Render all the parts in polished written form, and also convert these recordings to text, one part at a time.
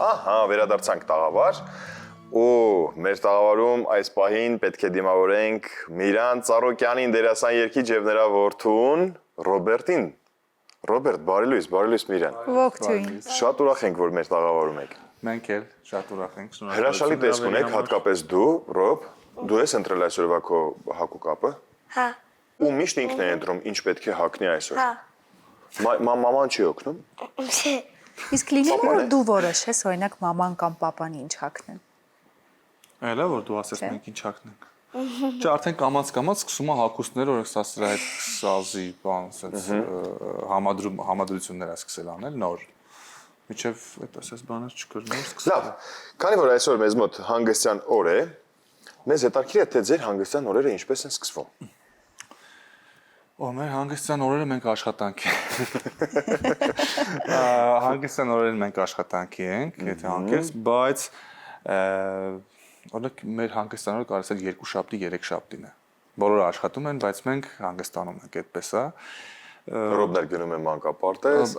Ահա, վերադարձանք տաղավար։ Ու մեր տաղավարում այս պահին պետք է դիմավորենք Միրան Ծառոկյանին, դերասան երգիչ եւ նրա որդուն Ռոբերտին։ Ռոբերտ, բարի լույս Միրան։ Ողջույն։ Շատ ուրախ ենք, որ մեր տաղավարում եք։ Մենք էլ շատ ուրախ ենք։ Հրաշալի տեսք ունեք, հատկապես դու, Ռոբ, դու ես ընտրել այսօրվա քո հագուկապը։ Հա։ Ու միշտ ինքն է ընտրում, ինչ պետք է հագնի այսօր։ Հա։ Մաման չի օգնում։ Իսկ լինի որ դու որոշես, օրինակ մաման կամ պապան ինչ հագնեն։ Այլա որ դու ասես մենք ինչ հագնենք։ Չէ, արդեն կամած սկսում է հագուստներ, օրինակ սա սրա հետ սազի բան, ասես համադրություններ է սկսել անել նոր։ Միջև այդ ասես բանը չկրնոր սկսել։ Լավ, քանի որ այսօր մեզ մոտ հանգստյան օր է, մեզ հետաքրքիր է թե ձեր հանգստյան օրերը ինչպես են սկսվում։ Օ, մեր հանգստյան օրերը մենք աշխատանքի։ Հանգստյան օրերը մենք աշխատանքի ենք, եթե հանգիստ, բայց օրինակ մեր հանգստյան օրը կարծես 2 շաբթի, 3 շաբթին է։ Բոլորը աշխատում են, բայց մենք հանգստանում ենք, այդպես է։ Ռոբներ գնում են մանկապարտեզ։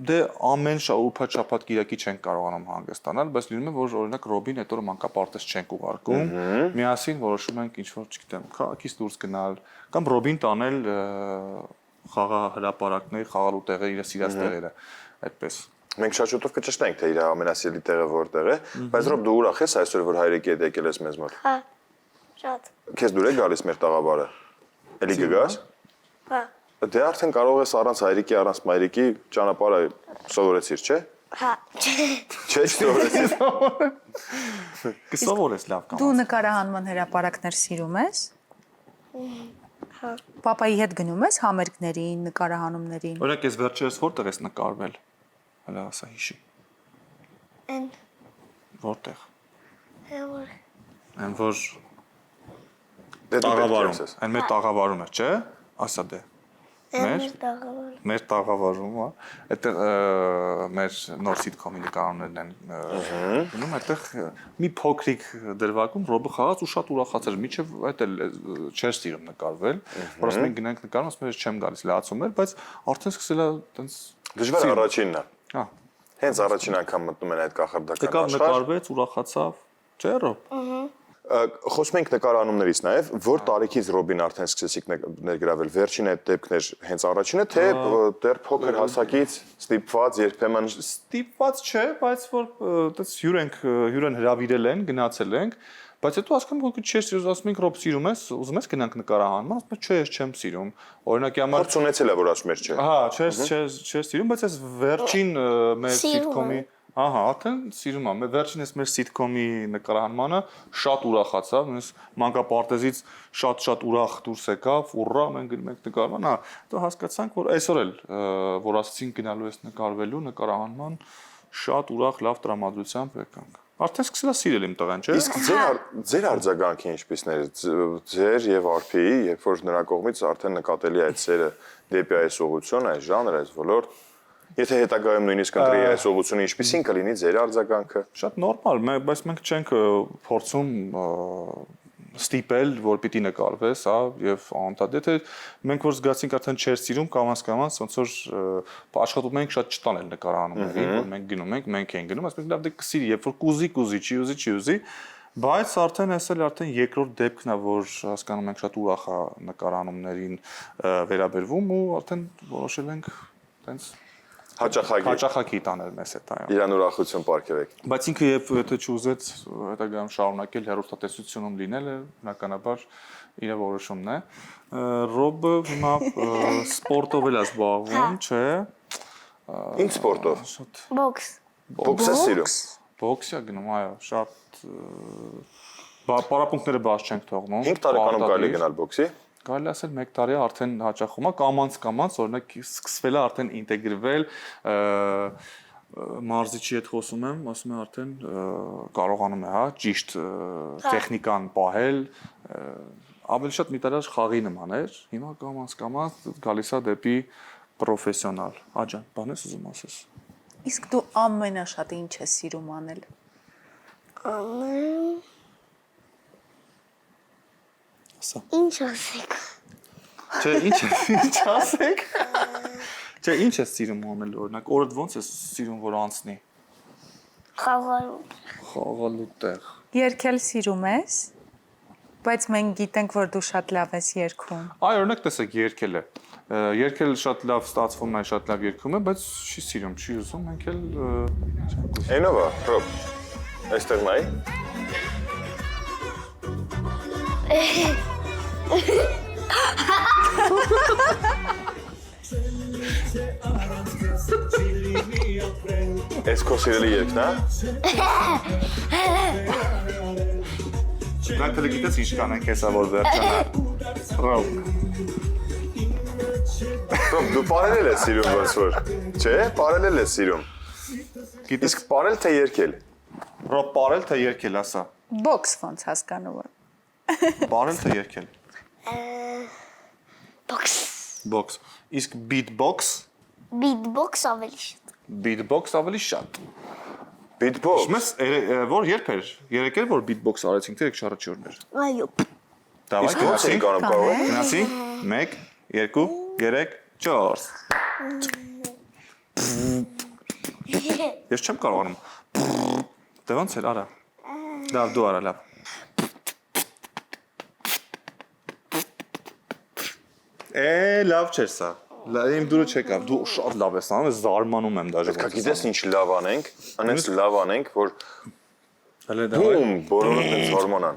Դե ամեն շաբաթ Կիրակի չենք կարողանում հանգստանալ, բայց լինում է որ օրինակ Ռոբին այդ օրը մանկապարտեզ չենք ուղարկում։ Միասին որոշում ենք ինչ որ, չգիտեմ, քաղաքից դուրս գնալ կամ Ռոբին տանել խաղահրապարակներ, խաղալու տեղեր, իր սիրած տեղերը, այդպես։ Մենք շատ շուտով կճշտենք թե իր ամենասիրելի տեղը որտեղ է, բայց Ռոբ դու ուրախ ես այսօր որ հայրիկի հետ եկել ես մեզ մոտ։ Հա։ Շատ։ Քեզ դուր է գալիս մեր տաղավարը։ Էլի կգաս։ Հա։ Դե արդեն կարող ես առանց հայրիկի, առանց մայրիկի ճանապարհը սովորեցիր, չէ՞։ Հա։ Չէ, սովորեցիր։ Կսովորես լավ կամ։ Դու նկարահանման հրապարակներ սիրում ես։ Հա։ Պապայի հետ գնում ես համերգներին, նկարահանումներին։ Օրինակ ես վերջերս որտեղ ես նկարվել։ Հələ ասա հիշի։ Են։ Որտեղ։ Հեոր։ Այն որ Դե դու տաղավարում, այն մեր տաղավարում է, չէ՞։ Ասա դե։ Մեր տաղավար։ Մեր տաղավարում, հա։ Այդտեղ մեր նոր սիտկոմի նկարումներն են գնում, այդտեղ մի փոքրիկ դրվագում Ռոբը խաղաց ու շատ ուրախացել, միջև այդ էլ չէր սիրում նկարվել, որ ասում են գնանք նկարում, ասում եմ չեմ գալիս, լացում էր, բայց արդեն սկսել է տենց դժվար առաջինն է։ Հա։ Հենց առաջին անգամ մտնում են այդ կախարդական Եկավ աշխարհ։ նկարվեց, ուրախացավ, չէ՞ Ռոբ։ Խոսում ենք նկարահանումներից նաև, որ տարիքից Ռոբին արդեն սկսեցիք ներգրավել։ Վերջին այդ դեպքն էր հենց առաջինը, թե դեռ փոքր հասակից ստիպված երբեմն Ստիպված չէ, բայց որ այդպես հյուրեն հրավիրել են, գնացել ենք, բայց հետո ասում եմ, որ չես սիրում, ասում ենք Ռոբ սիրում ես, ուզում ես գնանք նկարահանման, ասում եմ չէ, ես չեմ սիրում։ Օրինակի համար փորձ ունեցել է, որ ասում էր չէ։ Հա, չես սիրում, բայց այս վերջին մեր սիտկոմի Ահա, արդեն սիրում եմ։ Վերջին էս մեր սիտկոմի նկարահանմանը շատ ուրախացավ, նույնիսկ մանկապարտեզից շատ ուրախ դուրս եկավ, ուռա, մենք գնում ենք նկարման, հա, դա հասկացանք, որ այսօր էլ որ ասացինք գնալու ես նկարվելու նկարահանման, շատ ուրախ, լավ տրամադրությամբ եկանք։ Արդեն սկսել է սիրել իմ տղան, չէ՞։ Իսկ ձեր արձագանքը ինչպիսն էր, ձեր եւ Արփիի, երբ որ նրա կողմից արդեն նկատելի այդ սերը դեպի այս ուղղություն, այս ժանր, այս ոլորտ, եթե հետագայում նույնիսկ ընտրի այս ուղղությունը ինչպիսին կլինի ձեր արձագանքը։ Շատ նորմալ, բայց մենք չենք փորձում ստիպել, որ պիտի նկարվես, հա, եւ անընդհատ եթե մենք որ զգացինք արդեն չեր սիրում կամաց ոնց որ աշխատում ենք շատ չտանել նկարահանումներին, որ մենք գնում ենք, մենք ենք գնում, ասենք լավ դե կսիրի, երբ որ կուզի, չի ուզի, բայց արդեն էսել արդեն երկրորդ դեպքն է, որ հասկանում ենք շատ ուրախ է նկարահանումներին վերաբերվում ու արդեն որոշել ենք տենց հաճախակի տանել մեզ հետ, այո։ Իրան ուրախություն պարգևեք։ Բայց ինքը եթե չուզեց հետագայում շարունակել հեռուստատեսությունում լինելը, բնականաբար իր որոշումն է։ Ռոբը հիմա սպորտով էլ է զբաղվում, չէ։ Ինչ սպորտով։ Բոքս։ Բոքսը սիրում։ Բոքսը գնում, այո, շատ պարապմունքները բաց չենք թողնում։ 5 տարեկանում կարելի գնալ բոքսի։ Կարելի ասել 1 տարի արդեն հաճախում է, կամաց, օրինակ սկսվել է արդեն ինտեգրվել մարզիչի հետ խոսում եմ, ասում է արդեն կարողանում է, հա, ճիշտ տեխնիկան պահել, ավելի շատ մի տարի խաղի նման էր, հիմա կամաց գալիս է դեպի պրոֆեսիոնալ։ Աջան, բան ես ուզում ասես։ Իսկ դու ամենաշատը ինչ ես սիրում անել։ Անեմ։ Ասա։ Ինչ ասեք։ Չէ, ինչ ասեք։ Չէ, ինչ ես սիրում անել օրինակ, օրդ ոնց ես սիրում որ անցնի։ Խաղալու տեղ։ Երկել սիրում ես, բայց մենք գիտենք, որ դու շատ լավ ես երգում։ Այ օրինակ տեսեք երկել է։ Երկել շատ լավ ստացվում է, շատ լավ երգում է, բայց չի սիրում, չի ուզում, մենք էլ Այնով է, ռոբ։ Այստեղ նայ։ Այս քո սիրելի երգն է։ Դրանք դե գիտես ինչ կանենք հեսա որ վերջանա։ Ռոբ։ Ռոբ, դու պարելել ես սիրում ոնց որ։ Չէ, պարելել ես սիրում։ Գիտես Իսկ պարել թե երգել։ Ռոբ բարել թե երկել ասա։ Բոքս ոնց հասկանում եմ։ Բարել թե երկել։ Box. Box։ Իսկ beatbox, Beatbox ավելի շատ։ beatbox ավելի շատ։ Beatbox։ Մեզ որ երբ էր, երեք էր որ beatbox արեցինք, թե շարը չորներ։ Այո։ Դավայ Իսկ ո՞նց էի գնացինք։ կանում կարող է։ Գնացի 1 2 3 4 Ես չեմ կարողանում։ Դե ոնց էր, արա։ Լավ, դու արա, լավ։ Լավ չէր սա։ Իմ դուրը չեկավ, դու շատ լավ ես անում, ես զարմանում եմ դաժե։ Կա գիտես ինչ լավ անենք, անես լավ անենք, որ Հələ դավայ։ բում, բոլորը տենց հորմոնան։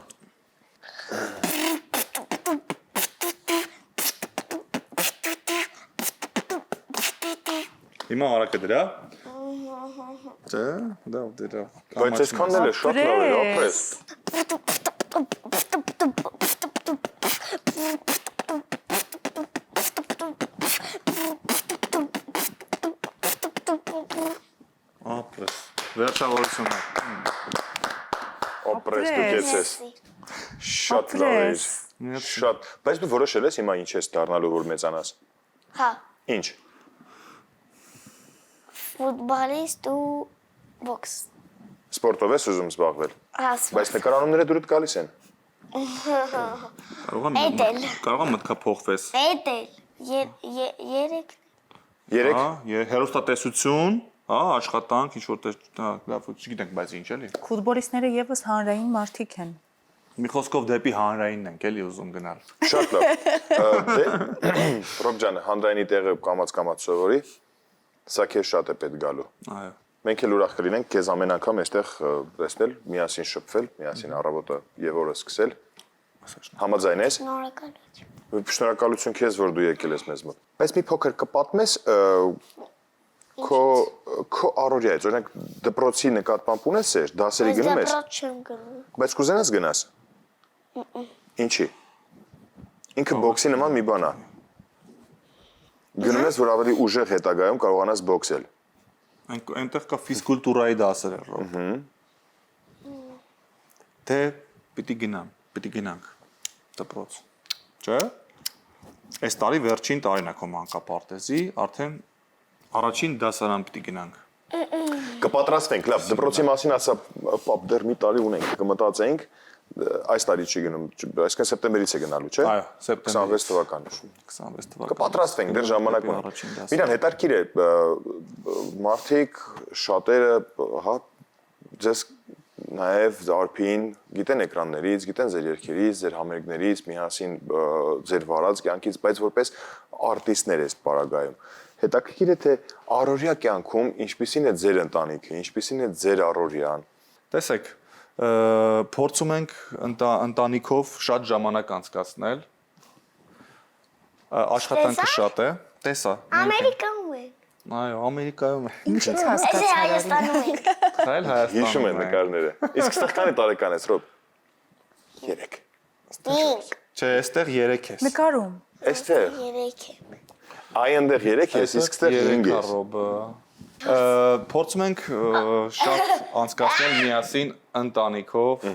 Հիմա արակը դրա։ Չէ, դա դրա։ Բայց այսքանն էլ է շատ լավ է, ապրես։ Ապրես։ Վերջավորությունը։ Ապրես դու կեցես։ Շատ լավ է։ Շատ, բայց դու որոշել ես հիմա ինչ ես դառնալու որ մեծանաս։ Հա, Ինչ։ ֆուտբոլիստ ու բոքս։ Սպորտով ես ուզում զբաղվել։ Ասում։ Բայց նկարանումները դուրդ գալիս են։ Էդել։ Կարող եմ մտքա փոխվես։ Էդել։ Երեք։ 3 Հերոստատեսություն, աշխատանք, ինչ որտեղ, լավ, չգիտենք, բայց ինչ էլի։ Ֆուտբոլիստները եւս հանրային մարդիկ են։ Մի խոսքով դեպի հանրայինն ենք էլի ուզում գնալ։ շատ լավ։ Դե Ռոբ ջան, հանրայինի տեղը կամած սովորի։ Սա քեզ շատ է պետք գալու։ Այո։ Մենք էլ ուրախ կլինենք քեզ ամեն անգամ այստեղ տեսնել, միասին շփվել, միասին առավոտը եւ օրը սկսել։ Համաձայն ես։ Շնորհակալություն։ Շնորհակալություն քեզ, որ դու եկել ես մեզ մոտ։ Բայց մի փոքր կպատմես քո առօրյայից, օրինակ դպրոցի նկատմամբ ունես էր, դասերի գնում ես, Դպրոց չեմ գնում։ բայց կուզենաս գնաս։ Ինչի։ Ինքը բոքսի նման մի բան է։ Գնում ես, որ ավելի ուժեղ հետագայում կարողանաս բոքսել։ Այնտեղ կա ֆիզկուլտուրայի դասեր, ռոբ։ Թե պիտի գնանք դպրոց։ Չէ՞։ Այս տարի վերջին տարին է քո մանկապարտեզի, արդեն առաջին դասարան պիտի գնանք։ Կպատրաստենք, լավ, դպրոցի մասին ասա, պապ, դեռ մի տարի ունենք, կմտածենք, այս տարի չի գնում, այսինքն սեպտեմբերից է գնալու, չէ՞։ Այո, սեպտեմբերից։ 26 թվականը։ 26 թվական։ Կպատրաստվենք, դեռ ժամանակ ունենք։ Առաջին դասը։ Իրան հետաքրքիր է, մարդիկ շատերը, հա, ձեզ նաև Արփին գիտեն էկրաններից, գիտեն ձեր երգերից, ձեր համերգներից, միասին ձեր վարած կյանքից, բայց որպես արտիստներ ես պարագայում։ Հետաքրքիր է թե առօրյա կյանքում ինչպիսին է ձեր ընտանիքը, ինչպիսին է ձեր առօրյան։ Տեսեք, փորձում ենք ընտանիքով շատ ժամանակ անցկացնել։ Աշխատանքը շատ է։ Տեսա։ Ամերիկայում է։ Այո, Ամերիկայում է։ Ինչից Այս հասկացար Հայաստանում է։ Այլ Հայաստանում։ Հիշում են նկարները։ Իսկ ստեղ քանի տարեկան ես, Ռոբ։ 3։ Չէ, այստեղ 3 ես։ նկարում։ Այստեղ։ 3 է։ Այ այնտեղ 3 ես, իսկ ստեղ 5 ես։ Փորձում ենք շատ անցկացնել միասին ընտանիքով։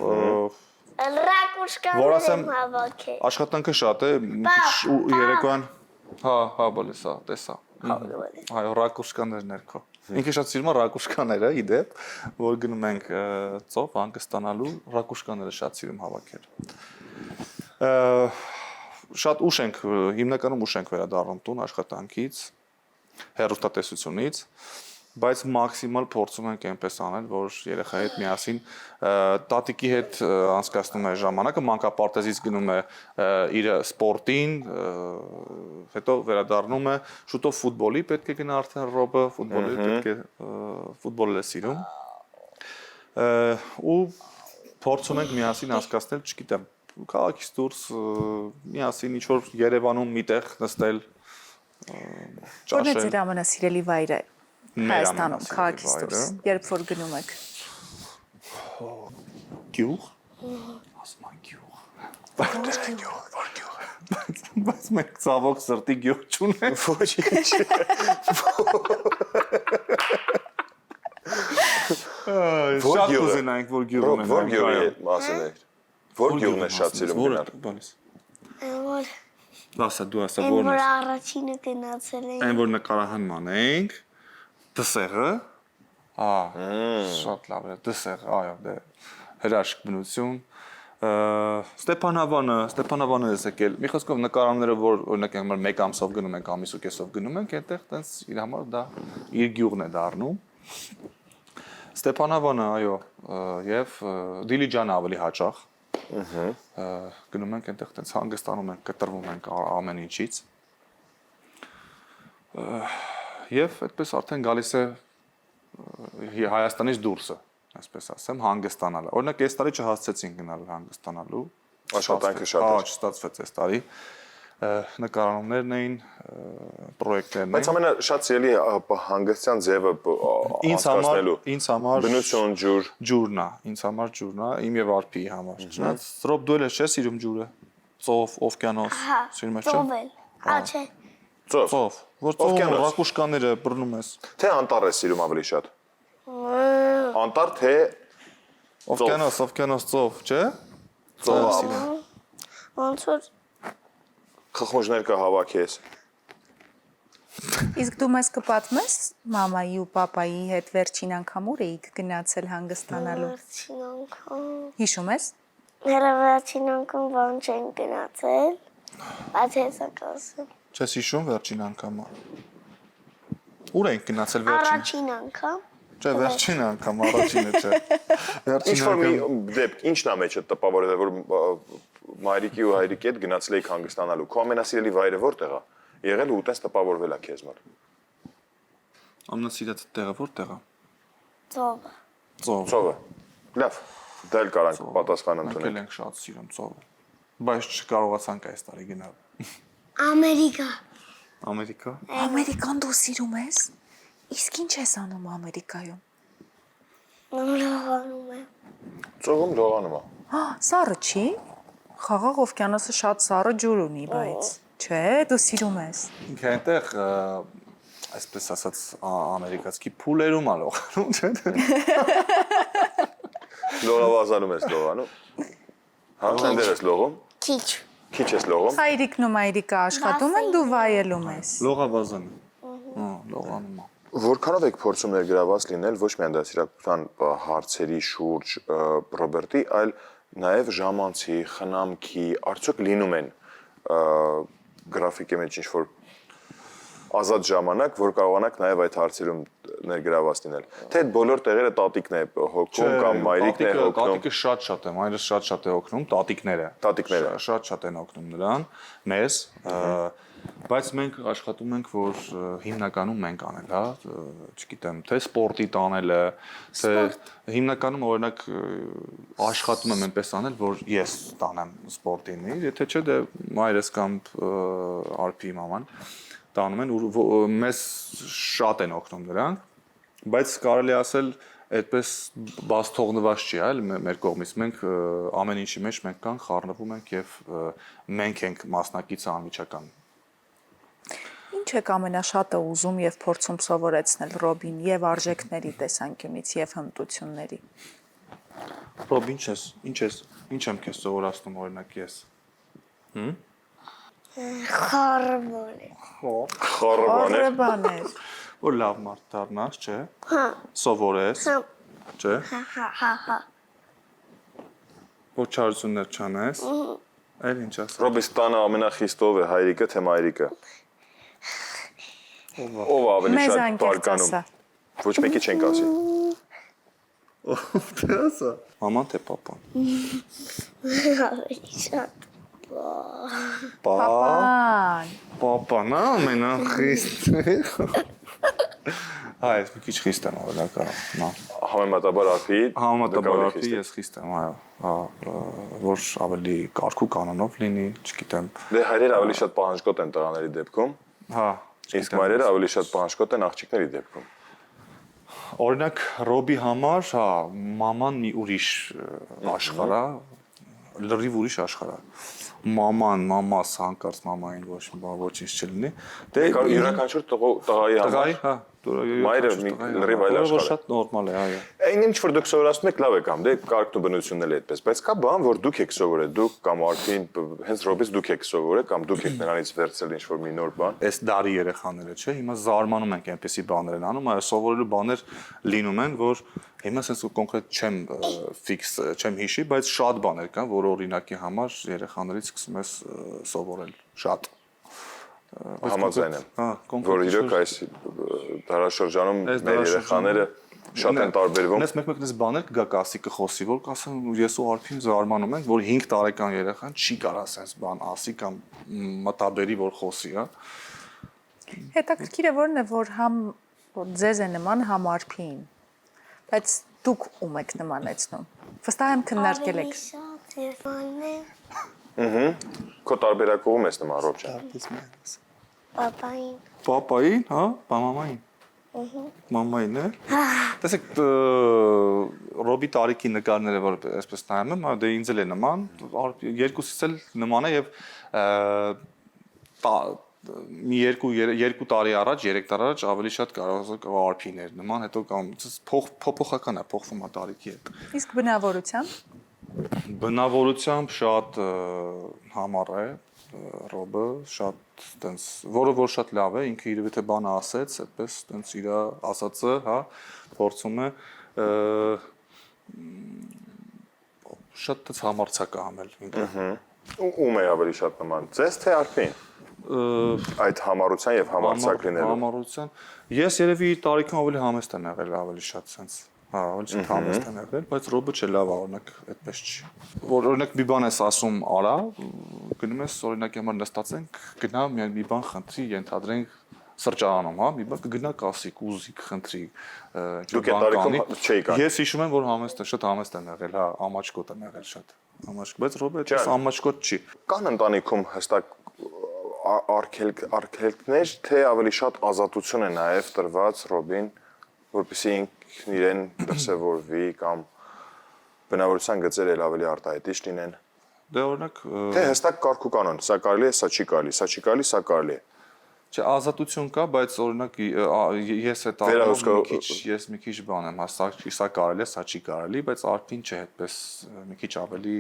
Ռակուշկան Որ ասեմ, հավաքը։ Աշխատանքը շատ է, մի քիչ երեկոյան։ Հա, բոլեսա, տեսա։ Այո, ռակուշկաներ ներքո։ Ինքը շատ սիրում է ռակուշկաները, իդեպ, որ գնում ենք ծով հանգստանալու, ռակուշկաները շատ սիրում հավաքել։ Շատ ուշ ենք, հիմնականում ուշ ենք վերադառնում տուն աշխատանքից, հեռուստատեսությունից, բայց մաքսիմալ փորձում ենք այնպես անել, որ երեխայի հետ միասին տատիկի հետ անցկացնում է ժամանակը, մանկապարտեզից գնում է իր սպորտին, հետո վերադառնում է շուտով ֆուտբոլի, պետք է գնա արդեն Ռոբը, ֆուտբոլի պետք է ֆուտբոլը սիրում։ Ու փորձում ենք միասին անցկացնել, չգիտեմ, քաղաքից դուրս միասին ինչ-որ Երևանում միտեղ նստել, Որն է ձեր ամենասիրելի վայրը Հայաստանում, քաղաքից դուրս, երբ որ գնում եք։ Գյուղ։ Ասում են գյուղ։ Որ գյուղ։ Բայց մենք ցավոք սրտի գյուղ չունենք։ Ոչինչ։ Շատ կուզենայինք, որ գյուղ ունենանք։ Որ գյուղի մասն է։ Որ գյուղն է շատ սիրում գնալ։ Բանից։ Որ Լասա դու ասա այն որն որ է։ առաջինը գնացել են։ Այն որ նկարահանման ենք, դսեղը։ Շատ լավ է, դսեղը, այո, դե հրաշք բնություն։ Ստեփանավանը էս եկել։ Մի խոսքով նկարանները, որ օրինակ համար 1 ամսով գնում ենք, ամիս ու կեսով գնում ենք, այնտեղ տենց իր համար դա իր գյուղն է դառնում։ Ստեփանավանը, այո, եւ Դիլիջանը ավելի հաճախ։ Գնում ենք այնտեղ տենց հանգստանում ենք, կտրվում ենք ամեն ինչից։ Եվ այդպես արդեն գալիս է Հայաստանից դուրսը, այսպես ասեմ, հանգստանալը։ Օրինակ այս տարի չհասցեցին գնալ հանգստանալու։ Աշխատանքը շատ էր։ Չստացվեց այս տարի։ Նկարանումներն էին, պրոյեկտներն էին։ Բայց ամենաշատ սիրելի հանգստյան ձևը ինձ համար բնություն, ջուր, ջուրն է, ինձ համար ջուրն է, իմ եւ Արփիի համար։ Չնայած Ռոբ դու էլ ես սիրում ջուրը։ Ծով, օվկիանոս, սիրում ես չէ՞։ Ծովել։ Աչե։ ծով։ Ծով, որ ծով ռակուշկաները բռնում ես։ Թե անտառ ես սիրում ավելի շատ։ Անտառ թե Օվկիանոս ծով, չէ՞։ ծով։ Ոնց որ Խխունջներ կհավաքես։ Իսկ դու մեզ կպատմես մամայի ու պապայի հետ վերջին անգամ ուր էիք գնացել հանգստանալու։ վերջին անգամ։ Հիշում ես։ Վերջին անգամ բան չեն գնացել։ Բայց հեսա կասեմ։ Չես հիշում վերջին անգամը։ Ուր ենք գնացել վերջին։ Առաջին անգամ։ Չէ, վերջին անգամ, առաջինը չէ։ Ինչ Վերջին որ մի անգամ դեպք, ինչն է մեջը տպավորել, որ մայրիկի ու հայրիկի հետ գնացել եք հանգստանալու։ Քո ամենասիրելի վայրը որտեղ է։ Եղել ու տես տպավորվել է քեզ մոտ։ ամենասիրած տեղը որտեղ է։ Ծովը։ Ծով։ Ծովը։ Լավ։ Դա էլ կարանք պատասխան Մենք ընդունենք։ ենք շատ սիրում ծովը։ Բայց չկարողացանք այս տարի գնալ։ Ամերիկա։ Ամերիկա։ Ամերիկան դու սիրում ես։ Իսկ ինչ ես անում Ամերիկայում։ Լողանում եմ։ Ծովում լողանում է։ Հա, սառը չի։ Խաղաղ օվկիանոսը շատ սառը ջուր ունի, բայց չէ, դու սիրում ես։ Ինքը այնտեղ այսպես ասած ամերիկացի փուլերում է լողանում, չէ՞։ Լողավազանում ես լողանում։ Հա, այնտեղ ես լողում։ Քիչ։ Քիչ ես լողում։ Հայրիկն ու մայրիկը աշխատում են, դու վայելում ես։ Լողավազան։ Հա, լողանում է։ Որքանով եք փորձում ներգրաված լինել ոչ միայն դասիրակության հարցերի շուրջ Ռոբերտի, այլ նաև ժամանցի, խնամքի, արդյոք լինում են գրաֆիկի մեջ ինչ-որ ազատ ժամանակ, որ կարողանաք նաև այդ հարցերում ներգրաված լինել։ Թե այդ բոլոր տեղերը տատիկն է հոգում կամ մայրիկն է հոգնում։ Տատիկը շատ է, մայրս շատ է օգնում, տատիկները։ Տատիկները։ Շատ են օգնում նրան, մեզ, բայց մենք աշխատում ենք, որ հիմնականում մենք անել, հա, չգիտեմ, թե սպորտի տանելը, թե հիմնականում օրինակ աշխատում եմ այնպես անել, որ ես տանեմ սպորտին, եթե չէ դե մայրս կամ Արփի մաման տանում են, մեզ շատ են օգնում նրանք, բայց կարելի ասել այդպես բաց թողնված չի, այլ մեր կողմից մենք ամեն ինչի մեջ մենք կան, խառնվում ենք եւ մենք ենք մասնակիցը անմիջական։ Ինչ եք ամենաշատը ուզում եւ փորձում սովորեցնել Ռոբին եւ արժեքների տեսանկյունից եւ հմտությունների։ Ռոբ, ինչ եմ քեզ սովորացնում օրինակ ես։ Խառնվել։ Խառը բաներ։ Որ լավ մարդ դառնաս, չէ։ Հա։ Սովորես, Հա։ չէ։ Հա։ Որ չարություններ չանես։ Այլ ինչ ասես։ Ռոբիս տանը ամենախիստով է հայրիկը թե մայրիկը։ Ով ավելի Մեզ շատ անկեղծ բարկանում։ ասա։ Ոչ մեկի չենք ասի։ Դե ասա։ Մաման թե papan։ Ավելի շատ։ Պապան։ Papan, ամենախիստ։ Այս մի քիչ խիստ եմ ավելակա, նա։ Համեմատաբար արփի։ Համատաբար ես խիստ եմ, այո, որ ավելի կարգու կանոնով լինի, չգիտեմ։ Դե հայրերը ավելի շատ պահանջկոտ են տղաների դեպքում, Հա, իսկ մայրերը ավելի շատ պահանջկոտ են աղջիկների դեպքում։ Օրինակ Ռոբի համար, հա, մաման մի ուրիշ աշխարհ է, լրիվ ուրիշ աշխարհ է։ Մամաս հանկարծ մամային ոչինչ չլինի։ Դե Յուրաքանչյուր տղայի համար։ տղայի, հա, Մայրը լրիվ այլ աշխարհ է։ Շատ նորմալ է, այո։ Այն ինչ որ դուք սովորացնում եք լավ է կամ դե կարգն ու բնությունն էլ է այդպես, բայց կա բան, որ դուք եք սովորել, դուք կամ արփին, հենց Ռոբից դուք եք սովորել կամ դուք եք նրանից վերցրել ինչ որ մի նոր բան։ Այս դարի երեխաները, չէ, հիմա զարմանում ենք այնպեսի բաներ են անում, այո, սովորելու բաներ լինում են, որ հիմա sense կոնկրետ չեմ հիշի, բայց շատ բաներ կան, որ օրինակի համար երեխաներից սկսում ես սովորել շատ։ Համաձայն եմ։ Հա, Որ իրոք այս դարաշրջանում մեր երեխաները շատ են տարբերվում։ Ես մեկ-մեկ դες բաներ կգա կասի կխոսի, որ կասեմ ես ու Արփին զարմանում ենք, որ 5 տարեկան երեխան չի կարա sense բան ասի կամ մտաբերի որ խոսի, հա։ Հետաքրքիրը որն է, որ համ ձեզ է նման, համ Արփին։ Բայց դուք ում եք նմանեցնում։ Վստահ եմ քննարկել եք։ Շատ երբանն Քո տարբերակողում ես նման Ռոբ ջան։ Պապային։ Պապային, հա, մամային։ Մամային է։ Տեսեք, Ռոբի տարիքի նկարները որ այսպես նայում եմ, դե ինձ էլ է նման, երկուսից էլ նման է եւ մի երկու տարի առաջ, 3 տարի առաջ ավելի շատ կարող Արփիներ նման, հետո կամ փոփոխական է, փոխվում է տարիքի հետ։ Իսկ բնավորությամբ Բնավորությամբ շատ համառ է Ռոբը, շատ տենց, որը որ շատ լավ է, ինքը իր եթե բանը ասեց, այդպես տենց իր ասածը, հա, փորձում է շատ տենց համարձակ անել ինքը։ Ում է ավելի շատ նման։ Ձեզ թե Արփին։ Այդ համառության եւ համարձակ լինելու։ Համառության։ Ես երևի տարիքին ավելի համեստ եմ եղել, ավելի շատ sense։ Հա, ավելի շատ համեստ եմ եղել, բայց Ռոբը չէ լավ, օրինակ, այդպես չի։ Որ օրինակ մի բան ես ասում, արա, գնում ես օրինակի համար նստած ենք, գնա միայն մի բան խնդրի, ենթադրենք սրճարանում, հա, մի բան կգնա կասի, կուզի, խնդրի։ Դուք այդ տարիքում չէիք անում։ Ես հիշում եմ, որ շատ համեստ եմ եղել, հա, ամաչկոտ եմ եղել շատ։ Ամաչկոտ, բայց Ռոբը այդպես ամաչկոտ չի։ Կան ընտանիքում հստակ արգելքներ, թե ավելի շատ ազատություն է նաև տրված Ռոբին, որպեսզի ինքն իրեն դրսևորվի կամ բնավորության գծերը ավելի արտահայտիչ լինեն։ Դե օրինակ Թե հստակ կարգ ու կանոն, սա կարելի է, սա չի կարելի, սա չի կարելի, սա կարելի է։ Չէ, ազատություն կա, բայց օրինակ ես այդ ես մի քիչ բան եմ, սա կարելի է, սա չի կարելի, բայց Արփին չէ, այդպես մի քիչ ավելի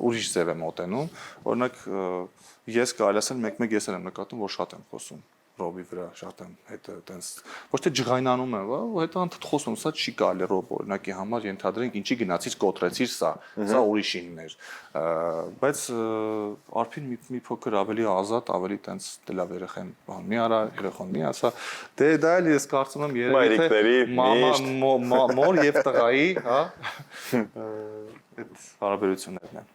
ուրիշ ձև է մոտենում։ Օրինակ ես կարելի ասել մեկ-մեկ ես եմ նկատում, որ շատ եմ խոսում Ռոբի վրա, շատ եմ հետը տենց ոչ թե ջղայնանում եմ, ու հետո անդադ խոսում, սա չի կարելի Ռոբ օրինակի համար ենթադրենք ինչի գնացիր կոտրեցիր սա ուրիշինն էր, բայց Արփին մի փոքր ավելի ազատ, ավելի տենց դելավ երեխան, բան մի արա, երեխան մի ասա, դե դա էլ ես կարծում եմ երևի թե մոր եւ տղայի, հա, այդ հարաբերություններն են։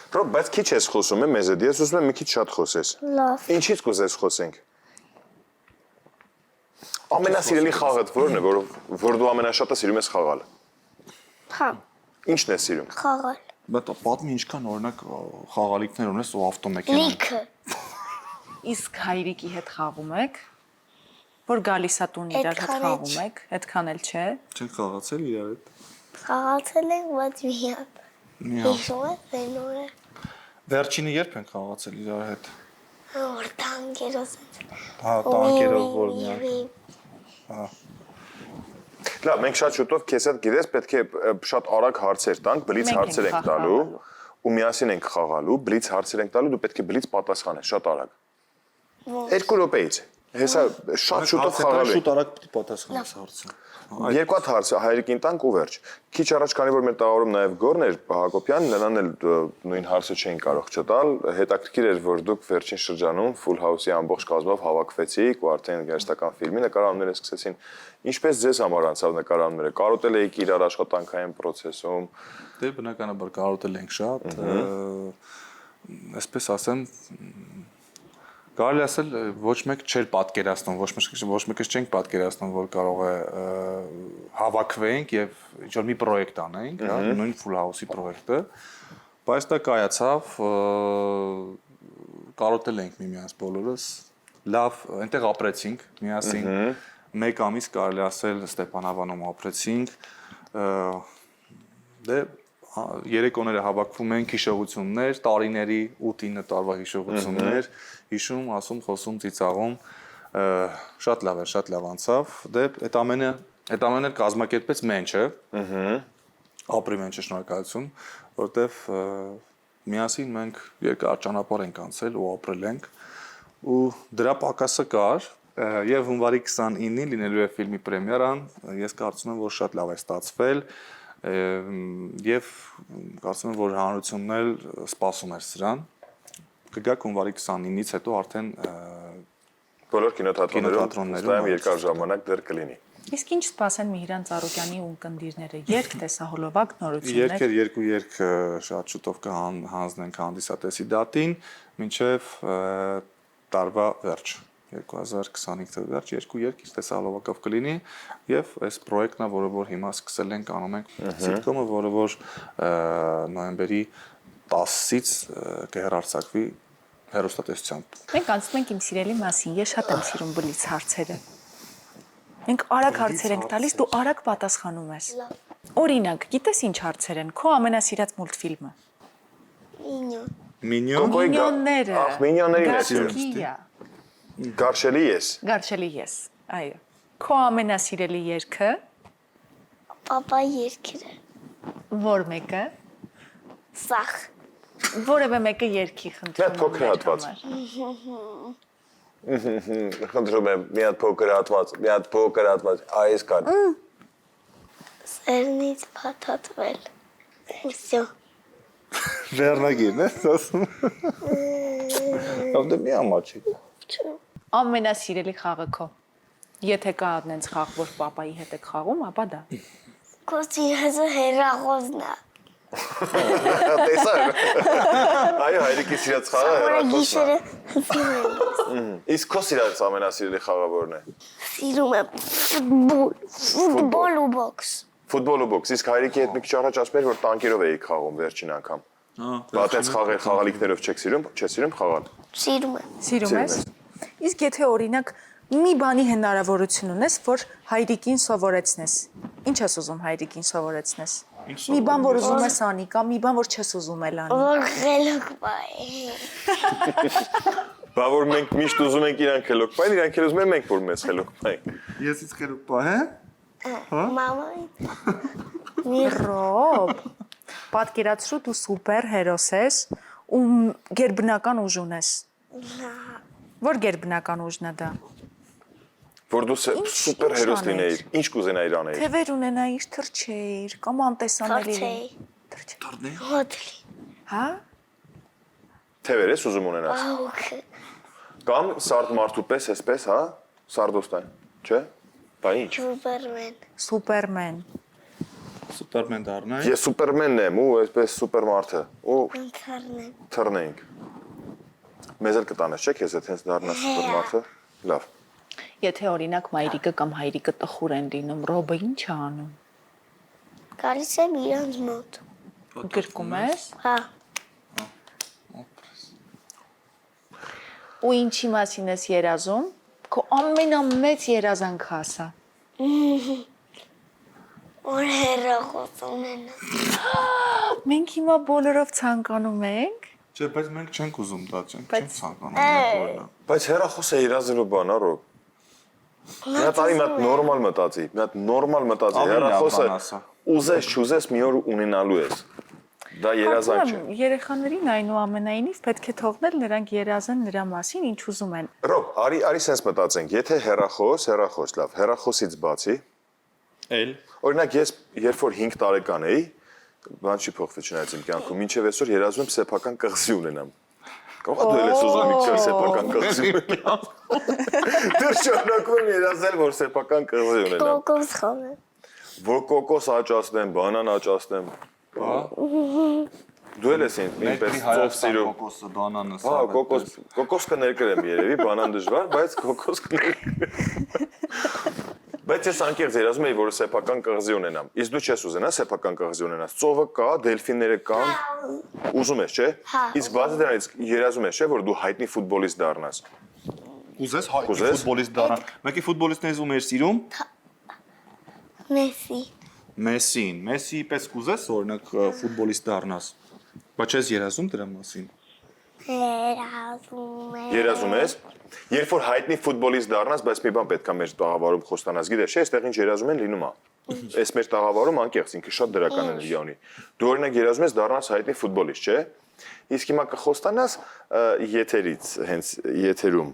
Ռոբ, բայց քիչ ես խոսում եմ մեզ հետ, ես ուզում եմ մի քիչ շատ խոսես։ Լավ։ Ինչից կուզես խոսենք։ Ամենասիրելի խաղդ որն է, որ դու ամենաշատը սիրում ես խաղալ։ Հա, Ինչն ես սիրում։ խաղալ։ Բայց պատմի ինչքան օրինակ խաղալիքներ ունես ու ավտոմեքենա։ Լիքը։ իսկ հայրիկի հետ խաղում եք, որ գալիս է տուն իրար հետ խաղում եք, այդքան էլ չէ։ Չեն խաղացել իրար հետ։ Խաղացել ենք, բայց միան։ Հիշում ես դենում է։ Վերջինը երբ են խաղացել իրար հետ։ Որ տանկերոս։ Հա, տանկերով որ միակ։ Հա։ Լավ, մենք շատ շուտով քեզ հետ գիտես, պետք է շատ արագ հարցեր տանք, բլից հարցեր ենք տալու ու միասին ենք խաղալու, բլից հարցեր ենք տալու, դու պետք է բլից պատասխանես շատ արագ։ 2 րոպեից։ Հեսա շատ շուտով խաղալ է։ Շուտ արագ պիտի պատասխանես հարցը։ Երկու հատ հարց հայրիկին տանք ու վերջ։ Քիչ առաջ քանի որ մեր տաղավարում նաև Գորն էր Հակոբյան, նրան էլ նույն հարցը չէին կարող չտալ։ Հետաքրքիր էր, որ դուք վերջին շրջանում Full House-ի ամբողջ կազմով հավաքվեցիք ու արդեն գերստական ֆիլմի նկարահանումները սկսեցին։ Ինչպես ձեզ համար անցավ նկարահանումները։ Կարոտել եք իրար աշխատանքային process-ում։ Դե բնականաբար կարոտել ենք շատ։ Այսպես ասեմ, կարելի ասել ոչ մեկ չէր պատկերացնում, ոչ մեկս չենք պատկերացնում, որ կարող է հավաքվենք եւ ինչ-որ մի պրոյեկտ անենք, հա, նույն Full House-ի պրոյեկտը, բայց դա կայացավ, կարոտել ենք միմյանց բոլորս, լավ, այնտեղ ապրեցինք միասին, մեկ ամիս կարելի ասել Ստեփանավանում ապրեցինք, դե 3 օները հավաքվում ենք հիշողություններ, տարիների 8-9 տարվա հիշողություններ, հիշում, ասում, խոսում, ծիծաղում, շատ լավ անցավ։ Դե այդ ամենը կազմակերպեց Մենչը։ Ապրի Մենչը շնորհակալություն, որտեվ միասին մենք երկար ճանապարհ ենք անցել ու ապրել ենք ու դրա պակասը կար եւ հունվարի 29-ին լինելու է ֆիլմի պրեմիերան, ես կարծում եմ, որ շատ լավ է ստացվել եւ կարծում եմ, որ հանրությունն էլ սպասում էր սրան։ Կգա հունվարի 29-ից հետո արդեն բոլոր կինոթատրոններում երկար ժամանակ դեռ կլինի։ Իսկ ինչ սպասեն Միհրան Ծառուկյանի ու ընկերները։ Երգ տեսահոլովակ նորություններ։ Երկու երգ շատ շուտով կհանձնենք հանդիսատեսի դատին, մինչև տարվա վերջ 2025 թվականի վերջ երկու երգ տեսահոլովակով կլինի եւ այս պրոյեկտն է, որը որ հիմա սկսել ենք անում ենք սիտկոմը, որը որ նոյեմբերի 10-ից կհեռարձակվի հեռուստատեսությամբ։ Մենք անցնում ենք իմ սիրելի մասին, ես շատ եմ սիրում բլից հարցերը։ Մենք արագ հարցեր ենք տալիս, դու արագ պատասխանում ես։ Օրինակ, գիտես ինչ հարցեր են։ Քո ամենասիրած մուլտֆիլմը։ Մինյոն։ Մինյոնները։ Ախ, Մինյոններին է Գարշելի Գարշելի ես։ Գարշելի ես, այո։ Քո ամենասիրելի երգը։ Պապա երկիրը։ Որ մեկը։ Սախ։ Որևէ մեկը երգի խնդրում Մի հատ փոքր հատված։ Խնդրում եմ, մի հատ փոքր հատված, այս կան։ Սերնից փաթաթվել։ Всё։ Վերնագիրն է, ասում։ Ով դե մի ամաչի։ Ամենասիրելի խաղը քո։ Եթե կա այդպես խաղ, որ պապայի հետ եք խաղում, ապա դա։ Կոսինը հերախոսն է։ Տեսա։ Այո, հայրիկի սիրած խաղը հեռախոսն է։ Իսկ քո սիրած ամենասիրելի խաղը որն է։ Սիրում եմ ֆուտբոլ ու բոքս։ Ֆուտբոլ ու բոքս։ Իսկ հայրիկի հետ մի քիչ առաջ ասում էր, որ տանկերով էիք խաղում վերջին անգամ։ Բա այդպես խաղալիքներով չեք սիրում խաղալ։ Սիրում եմ։ Սիրում ես։ Իսկ եթե օրինակ մի բանի հնարավորություն ունես, որ հայրիկին սովորեցնես։ Ինչ ես ուզում հայրիկին սովորեցնես։ Մի բան, որ ուզում ես անի, կամ մի բան, որ չես ուզում էլ անի։ Որ խելոք բայ։ Բա որ մենք միշտ ուզում ենք իրանք խելոք պայն, իրանք էլ ուզում են մենք որ մեզ խելոք պայն։ Ես իսկ խելոք պա, հե։ Մամայի։ Ռոբ, պատկերացրու դու սուպեր հերոս ես ու գերբնական ուժ ունես։ Որ գերբնական ուժն է դա։ Որ դու սուպեր հերոս լինեիր, ինչ կուզենայիր անել։ Թևեր ունենայիր, թռչեիր, կամ անտեսանելի Թռչեի։ Հոդլի։ Հա։ Թևեր ես ուզում ունենաս։ Աուքը։ Կամ սարդ մարդու պես, այսպես, հա, սարդոստան, չէ՞։ Բա ինչ։ Սուպերմեն։ Սուպերմեն։ Սուպերմեն դառնա։ Ես սուպերմենն եմ ու այսպես սուպերմարդը։ Ու թռնենք։ Մեզ էլ կտանես, չէ՞, քեզ հետ հենց դառնաս սուպերմարդը։ Լավ։ Եթե օրինակ մայրիկը կամ հայրիկը տխուր են լինում, Ռոբը ինչ է անում։ Գալիս եմ իրանց մոտ։ Գրկում ես։ Հա։ Ու ինչի մասին ես երազում։ Քո ամենամեծ երազանքը ասա։ Որ հերախոս ունենա։ Մենք հիմա բոլորով ցանկանում ենք։ Չէ, բայց մենք չենք ուզում դա, չենք ցանկանում։ Բայց հերախոսը իրազելու բան, առո։ Մի հատ արի մի հատ նորմալ մտածի, մի հատ նորմալ մտածի, հերախոսը ուզես չուզես մի օր ունենալու ես։ Դա երազանք չէ։ Երեխաներին այնուամենայնիվ պետք է թողնել նրանք երազեն նրա մասին, ինչ ուզում են։ Ռոբ, արի sense մտածենք, եթե հեռախոս, լավ, հեռախոսից բացի, օրինակ ես երբ որ 5 տարեկան էի, բան չի փոխվել չնայած իմ կյանքում, մինչև այսօր երազում եմ սեփական կղզի ունենամ։ Կարող է դու ես ուզում իքր սեփական կղզի ունենամ։ Դու շարունակում եմ երազել, որ սեփական կղզի ունենամ։ Կոկոս խորը։ Որ կոկոս աճացնեմ, բանան աճացնեմ։ Դու ես ինձ ծով սիրում։ Կոկոսը, բանանը, Հա, կոկոս կներկրեմ երևի, բանան դժվար, բայց կոկոս կներկրեմ։ Բայց ես անկեղծ երազում եի, որ սեփական կղզի ունենամ։ Իսկ դու չես ուզենա սեփական կղզի ունենաս։ Ծովը կա, դելֆինները կան։ Ուզում ես, չէ՞։ Իսկ բացի դրանից երազում ես, չէ՞, որ դու հայտնի ֆուտբոլիստ դառնաս։ Կուզես հայտնի ֆուտբոլիստ դառնալ։ Մեկի ֆուտբոլիստներից ում ես սիրում։ Մեսի։ Մեսին։ Մեսիի պես կուզես օրինակ ֆուտբոլիստ դառնաս։ Բայց ես երազում դրա մասին։ Երազում ես։ Երբ որ հայտնի ֆուտբոլիստ դառնաս, բայց մի բան պետք է մեր տաղավարում խոստանաս, գիտես, չէ՞, այստեղ ինչ երազում են լինում է։ Այս մեր տաղավարում անկեղծ ինքը շատ դրական էներգիա ունի։ Դու օրինակ երազում ես դառնաս հայտնի ֆուտբոլիստ, չէ՞։ Իսկ հիմա կխոստանաս եթերից, հենց եթերում,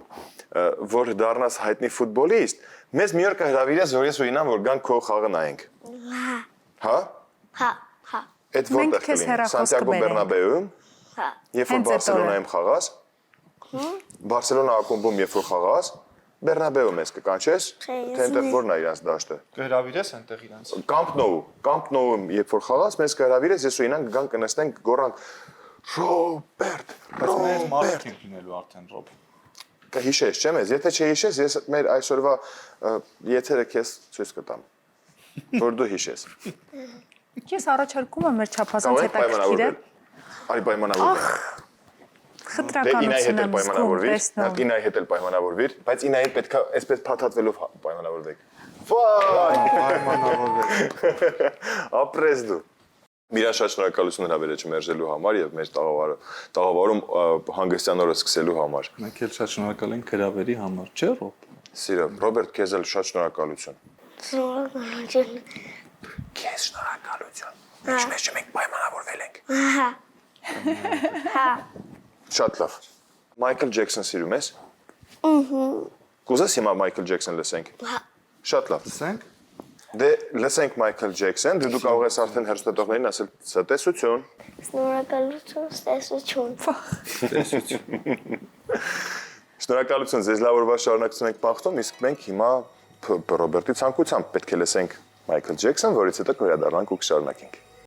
որ դառնաս հայտնի ֆուտբոլիստ, մեզ մի օր կհրավիրես, որ ես ու ինան որ գանք քո խաղը նայենք։ Հա։ Հա։ Այդ Մենք որտեղ քեզ կլինի։ հեռախոս Սանտիագո կբերենք։ Բեռնաբեում։ Հա։ Երբ որ Հենց այդ Բարսելոնայում խաղաս։ Բարսելոնա ակումբում երբ որ խաղաս, Բեռնաբեում ես կկանչես, թե այնտեղ որն է իրանց դաշտը։ Կհրավիրես այնտեղ իրանց։ Camp Nou-ում երբ որ խաղաս, մեզ կհրավիրես, ես ու ինան կգան կնստենք, գոռանք Ռոբերտ, Բայց մեր Ռոբերտ։ մարդ ենք լինելու արդեն Ռոբ։ Կհիշես, չէ՞ մեզ, եթե չհիշես, ես մեր այսօրվա եթերը քեզ ցույց կտամ, որ դու հիշես։ Ես առաջարկում եմ մեր չափազանց հետաքրքիրը։ Արի պայմանավորվենք։ Խտրականություն եմ զգում, տեսնում։ Ինայի հետ էլ պայմանավորվիր, բայց ինայի հետ պետքա այսպես փաթաթվելով պայմանավորվեք։ Վայ, Պայմանավորվել։ ապրես դու։ Միրա շատ շնորհակալություն հրավերը մերժելու համար եւ մեր տաղավարում հանգստյան օրը սկսելու համար։ Մենք էլ շատ շնորհակալ ենք հրավերի համար, չէ՞ Ռոբ։ Սիրո, Ռոբերտ, քեզ էլ շատ շնորհակալություն։ Շնորհակալություն։ Քեզ շնորհակալություն։ Մենք մենք պայմանավորվել ենք։ Հա։ Շատ լավ։ Մայքլ Ջեքսոն սիրում ես։ Կուզես հիմա Մայքլ Ջեքսոն լսենք։ Հա։ Շատ լավ։ Լսենք։ Դե լսենք Մայքլ Ջեքսոն, դու կարող ես արդեն հեռուստատողներին ասել ցտեսություն։ Շնորհակալություն, ստեսություն։ Շնորհակալություն, ձեզ լավ օրվա շարունակություն ենք մաղթում, իսկ մենք հիմա Ռոբերտի ցանկությամբ պետք է լսենք Մայքլ Ջեքսոն, որից հետո կվերադառնանք ու կշարունակենք։